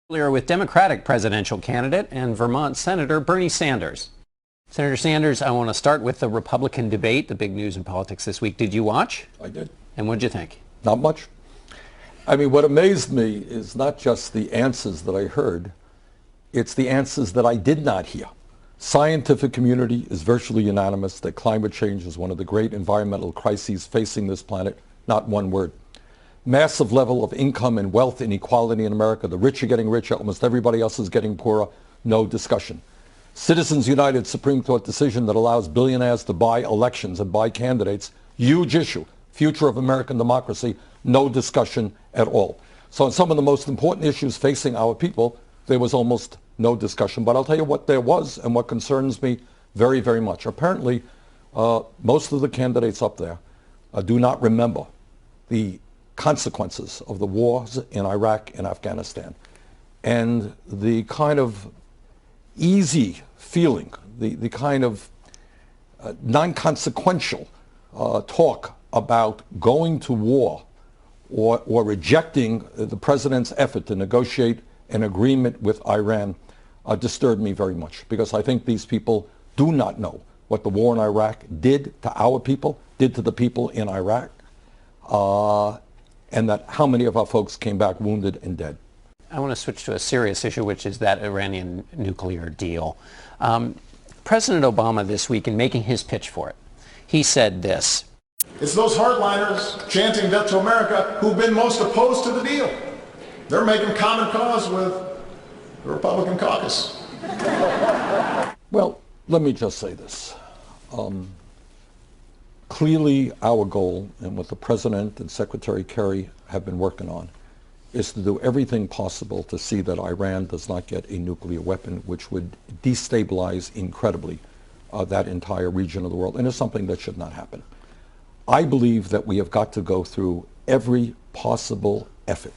Earlier with Democratic presidential candidate and Vermont Senator Bernie Sanders. Senator Sanders, I want to start with the Republican debate, the big news in politics this week. Did you watch? I did. And what did you think? Not much. I mean, what amazed me is not just the answers that I heard, it's the answers that I did not hear. Scientific community is virtually unanimous that climate change is one of the great environmental crises facing this planet. Not one word. Massive level of income and wealth inequality in America. The rich are getting richer. Almost everybody else is getting poorer. No discussion. Citizens United Supreme Court decision that allows billionaires to buy elections and buy candidates. Huge issue. Future of American democracy. No discussion at all. So on some of the most important issues facing our people, there was almost no discussion. But I'll tell you what there was and what concerns me very, very much. Apparently, most of the candidates up there do not remember the consequences of the wars in Iraq and Afghanistan. And the kind of easy feeling, the kind of non-consequential talk about going to war or rejecting the president's effort to negotiate an agreement with Iran disturbed me very much, because I think these people do not know what the war in Iraq did to our people, did to the people in Iraq, and that how many of our folks came back wounded and dead. I want to switch to a serious issue, which is that Iranian nuclear deal. President Obama this week, in making his pitch for it, he said this. It's those hardliners chanting death to America who've been most opposed to the deal. They're making common cause with the Republican caucus. Well, let me just say this. Clearly, our goal, and what the President and Secretary Kerry have been working on, is to do everything possible to see that Iran does not get a nuclear weapon, which would destabilize incredibly that entire region of the world, and it's something that should not happen. I believe that we have got to go through every possible effort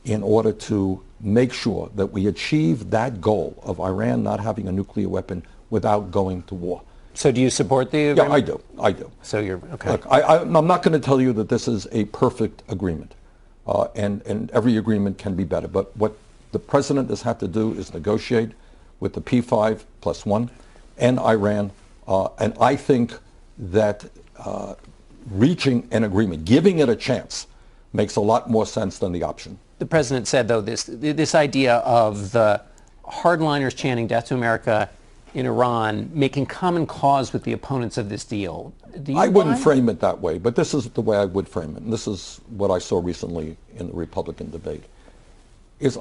in order to make sure that we achieve that goal of Iran not having a nuclear weapon without going to war. So do you support the agreement? Yeah, I do. So you're, okay. Look, I'm not going to tell you that this is a perfect agreement, and every agreement can be better. But what the president has had to do is negotiate with the P5+1 and Iran, and I think that reaching an agreement, giving it a chance, makes a lot more sense than the option. The president said, though, this idea of the hardliners chanting death to America in Iran making common cause with the opponents of this deal. I wouldn't frame it that way, but this is the way I would frame it. And this is what I saw recently in the Republican debate. Is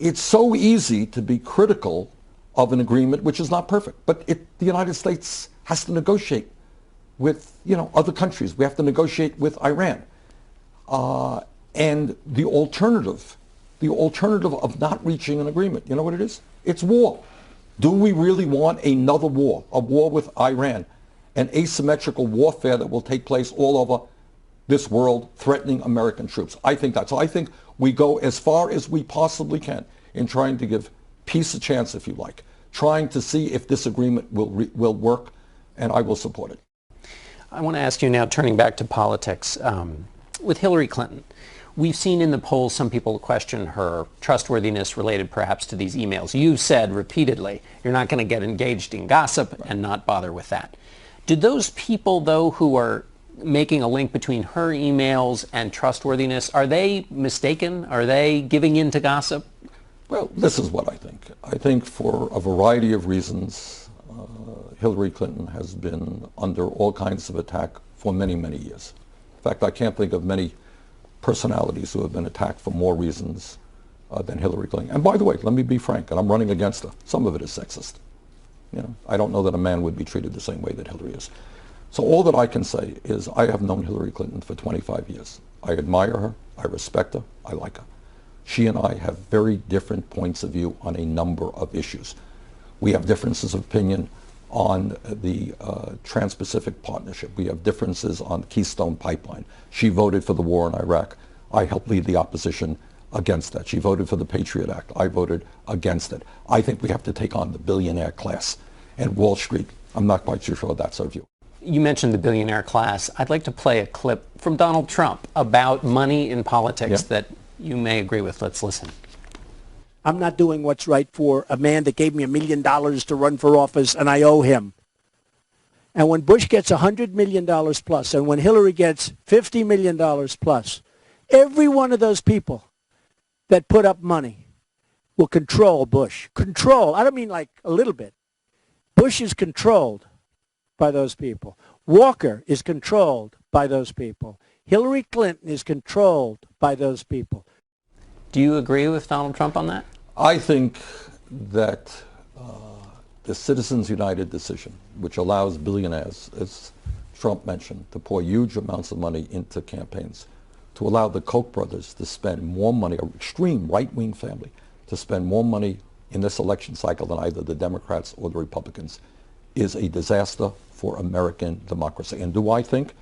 it's so easy to be critical of an agreement which is not perfect, but the United States has to negotiate with other countries. We have to negotiate with Iran, and the alternative of not reaching an agreement, you know what it is? It's war. Do we really want another war, a war with Iran, an asymmetrical warfare that will take place all over this world, threatening American troops? I think that's. So I think we go as far as we possibly can in trying to give peace a chance, if you like, trying to see if this agreement will work, and I will support it. I want to ask you now, turning back to politics, with Hillary Clinton. We've seen in the polls some people question her trustworthiness related perhaps to these emails. You've said repeatedly you're not going to get engaged in gossip and not bother with that. Did those people, though, who are making a link between her emails and trustworthiness, are they mistaken? Are they giving in to gossip? Well, this is what I think. I think for a variety of reasons, Hillary Clinton has been under all kinds of attack for many, many years. In fact, I can't think of many personalities who have been attacked for more reasons than Hillary Clinton. And by the way, let me be frank, and I'm running against her. Some of it is sexist. I don't know that a man would be treated the same way that Hillary is. So all that I can say is I have known Hillary Clinton for 25 years. I admire her, I respect her, I like her. She and I have very different points of view on a number of issues. We have differences of opinion on the Trans-Pacific Partnership. We have differences on the Keystone Pipeline. She voted for the war in Iraq. I helped lead the opposition against that. She voted for the Patriot Act. I voted against it. I think we have to take on the billionaire class. And Wall Street, I'm not quite sure that's our view. You mentioned the billionaire class. I'd like to play a clip from Donald Trump about money in politics that you may agree with. Let's listen. I'm not doing what's right for a man that gave me $1 million to run for office, and I owe him. And when Bush gets $100 million plus, and when Hillary gets $50 million plus, every one of those people that put up money will control Bush. Control. I don't mean like a little bit. Bush is controlled by those people. Walker is controlled by those people. Hillary Clinton is controlled by those people. Do you agree with Donald Trump on that? I think that the Citizens United decision, which allows billionaires, as Trump mentioned, to pour huge amounts of money into campaigns, to allow the Koch brothers to spend more money, an extreme right-wing family, to spend more money in this election cycle than either the Democrats or the Republicans, is a disaster for American democracy. And do I think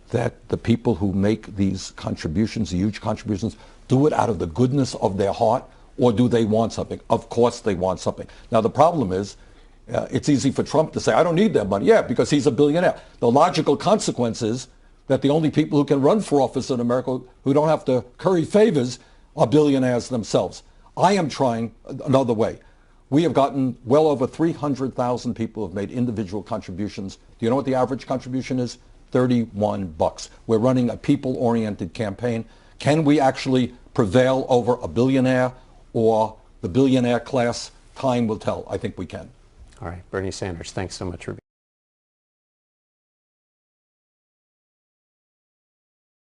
that the people who make these contributions, huge contributions, do it out of the goodness of their heart, or do they want something? Of course they want something. Now the problem is, it's easy for Trump to say, I don't need that money. Yeah, because he's a billionaire. The logical consequence is that the only people who can run for office in America who don't have to curry favors are billionaires themselves. I am trying another way. We have gotten well over 300,000 people have made individual contributions. Do you know what the average contribution is? $31. We're running a people-oriented campaign. Can we actually prevail over a billionaire or the billionaire class? Time will tell. I think we can. All right, Bernie Sanders, thanks so much for being